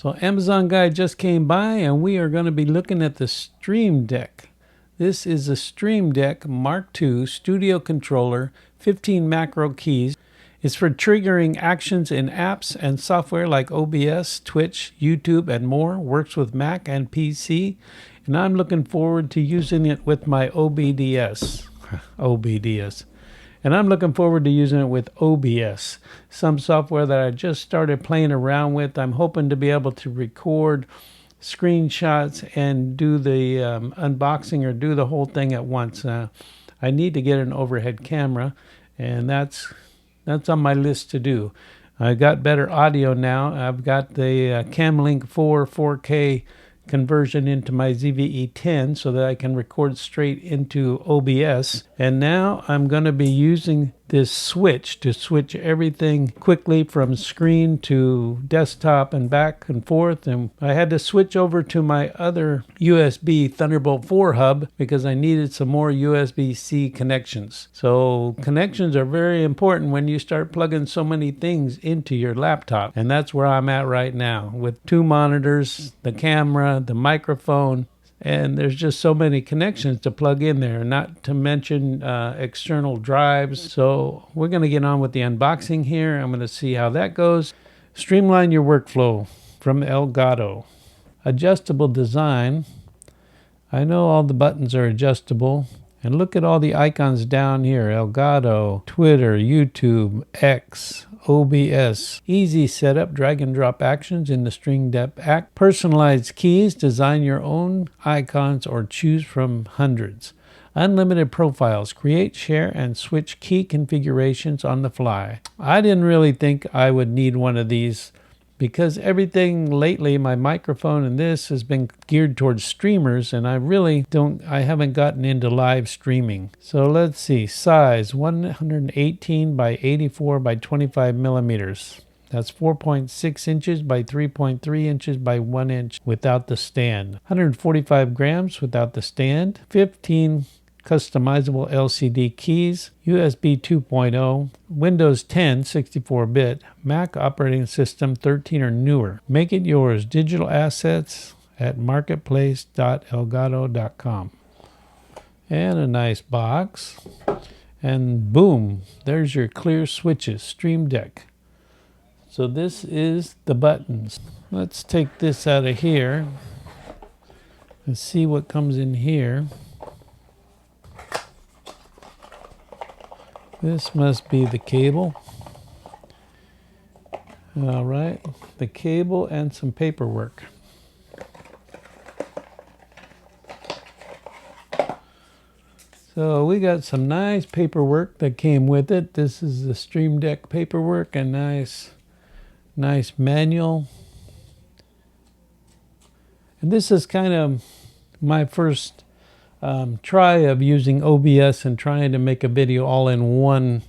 So Amazon guy just came by and we are going to be looking at the Stream Deck. This is a Stream Deck MK.2 studio controller, 15 macro keys. It's for triggering actions in apps and software like OBS, Twitch, YouTube, and more. Works with Mac and PC. And I'm looking forward to using it with my OBS. And I'm looking forward to using it with OBS, some software that I just started playing around with. I'm hoping to be able to record screenshots and do the unboxing or do the whole thing at once. I need to get an overhead camera, and that's on my list to do. I got better audio now. I've got the Camlink 4 4K conversion into my ZVE10 so that I can record straight into OBS. And now I'm going to be using this switch to switch everything quickly from screen to desktop and back and forth. And I had to switch over to my other USB Thunderbolt 4 hub because I needed some more USB-C connections. So connections are very important when you start plugging so many things into your laptop. And that's where I'm at right now with 2 monitors, the camera, the microphone, and there's just so many connections to plug in there, not to mention external drives. So we're going to get on with the unboxing here. I'm going to see how that goes. Streamline your workflow from Elgato. Adjustable design. I know all the buttons are adjustable. And look at all the icons down here. Elgato, Twitter, YouTube, X, OBS. Easy setup, drag and drop actions in the Stream Deck app. Personalized keys, design your own icons or choose from hundreds. Unlimited profiles, create, share, and switch key configurations on the fly. I didn't really think I would need one of these because everything lately, my microphone and this has been geared towards streamers, and I haven't gotten into live streaming. So let's see, size 118 by 84 by 25 millimeters. That's 4.6 inches by 3.3 inches by 1 inch without the stand. 145 grams without the stand. 15 customizable LCD keys, USB 2.0, Windows 10 64-bit, Mac operating system 13 or newer. Make it yours. Digital assets at marketplace.elgato.com. And a nice box. And boom, there's your clear switches, Stream Deck. So this is the buttons. Let's take this out of here and see what comes in here. This must be the cable. All right, the cable and some paperwork. So we got some nice paperwork that came with it. This is the Stream Deck paperwork, a nice manual. And this is kind of my first try of using OBS and trying to make a video all in one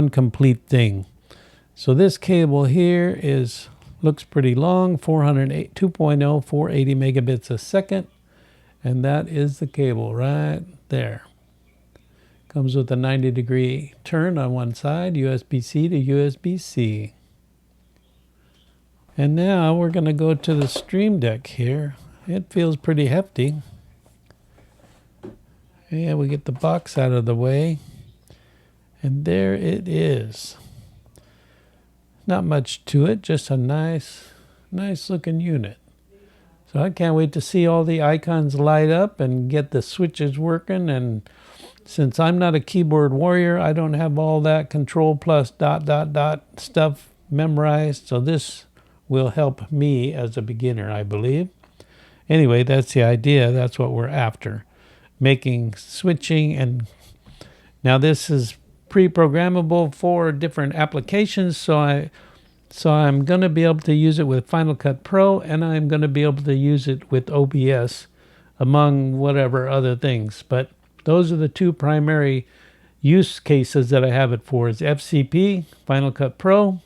complete thing. So this cable here looks pretty long, 2.0, 480 megabits a second, and that is the cable right there. Comes with a 90-degree turn on one side, USB-C to USB-C. And now we're going to go to the Stream Deck here. It feels pretty hefty. Yeah, we get the box out of the way. And there it is. Not much to it, just a nice looking unit. So I can't wait to see all the icons light up and get the switches working. And since I'm not a keyboard warrior, I don't have all that control plus ... stuff memorized. So this will help me as a beginner, I believe. Anyway, that's the idea. That's what we're after. Making switching, and now this is pre-programmable for different applications, so I'm going to be able to use it with Final Cut Pro, and I'm going to be able to use it with OBS, among whatever other things. But those are the two primary use cases that I have it for, is FCP, Final Cut Pro,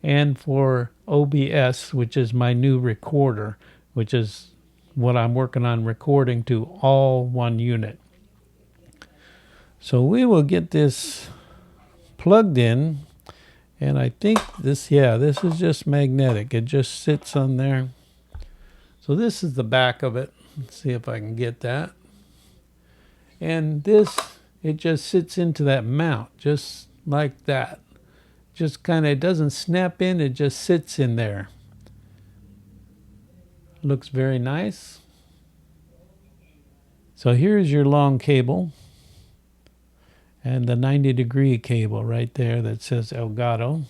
and for OBS, which is my new recorder, which is what I'm working on recording to all one unit. So we will get this plugged in And I think this, yeah, this is just magnetic. It just sits on there. So this is the back of it. Let's see if I can get that. And this, it just sits into that mount, just like that. Just kind of, it doesn't snap in, it just sits in there. Looks very nice. So here's your long cable. And the 90-degree cable right there that says Elgato.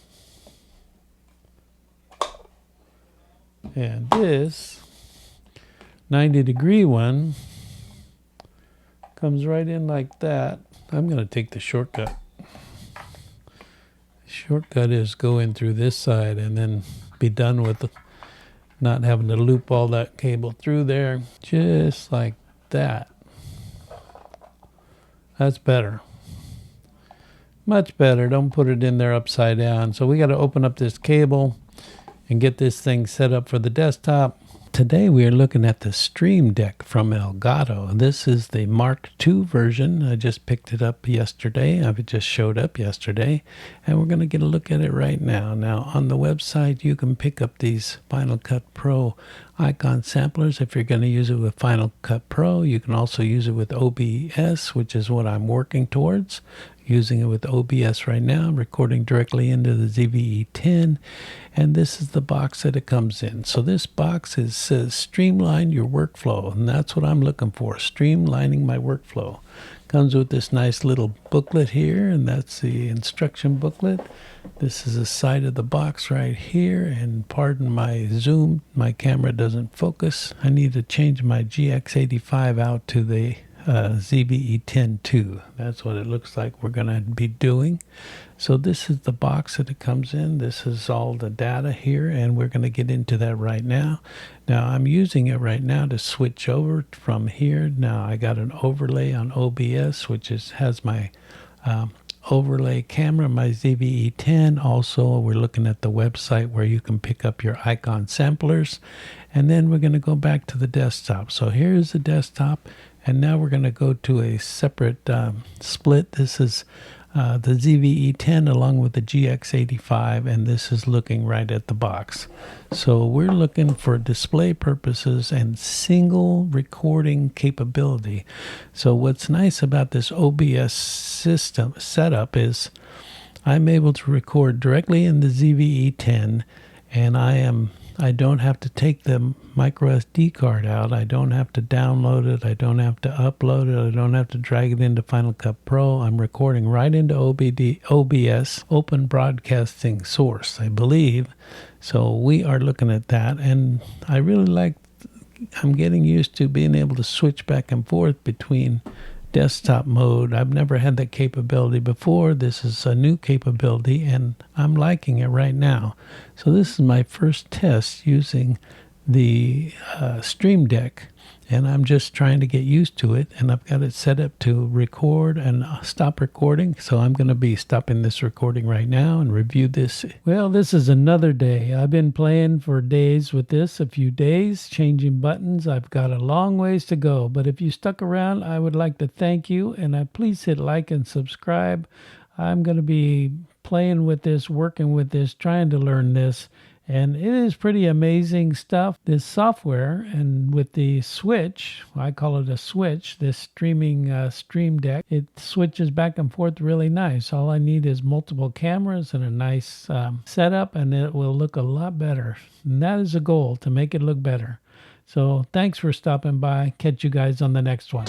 And this 90-degree one comes right in like that. I'm going to take the shortcut. The shortcut is go in through this side and then be done with not having to loop all that cable through there. Just like that. That's better. Much better. Don't put it in there upside down. So we got to open up this cable and get this thing set up for the desktop. Today we are looking at the Stream Deck from Elgato. This is the Mark II version. I just picked it up yesterday. It just showed up yesterday. And we're going to get a look at it right now. Now on the website you can pick up these Final Cut Pro icon samplers if you're going to use it with Final Cut Pro. You can also use it with OBS, which is what I'm working towards. Using it with OBS right now. I'm recording directly into the ZVE10, and this is the box that it comes in. So this box says streamline your workflow, and that's what I'm looking for, streamlining my workflow. Comes with this nice little booklet here, and that's the instruction booklet. This is the side of the box right here, and pardon my zoom, my camera doesn't focus. I need to change my GX85 out to the ZVE10-2. That's what it looks like we're going to be doing. So this is the box that it comes in. This is all the data here, and we're going to get into that right now. Now I'm using it right now to switch over from here. Now I got an overlay on OBS, which has my overlay camera, my ZVE10. Also, we're looking at the website where you can pick up your icon samplers. And then we're going to go back to the desktop. So here's the desktop. And now we're going to go to a separate split. This is the ZVE10 along with the GX85, and this is looking right at the box. So we're looking for display purposes and single recording capability. So what's nice about this OBS system setup is I'm able to record directly in the ZVE10, and I don't have to take the micro SD card out. I don't have to download it. I don't have to upload it. I don't have to drag it into Final Cut Pro. I'm recording right into OBS, Open Broadcasting Source, I believe. So we are looking at that, and I really like, I'm getting used to being able to switch back and forth between desktop mode. I've never had that capability before. This is a new capability, and I'm liking it right now. So this is my first test using the Stream Deck, and I'm just trying to get used to it, and I've got it set up to record and stop recording. So I'm going to be stopping this recording right now and review this. Well, this is another day. I've been playing for days with this, a few days, changing buttons. I've got a long ways to go, but if you stuck around, I would like to thank you, and please hit like and subscribe. I'm going to be playing with this, working with this, trying to learn this. And it is pretty amazing stuff, this software. And with the switch, I call it a switch, this streaming Stream Deck, it switches back and forth really nice. All I need is multiple cameras and a nice setup, and it will look a lot better. And that is a goal, to make it look better. So thanks for stopping by. Catch you guys on the next one.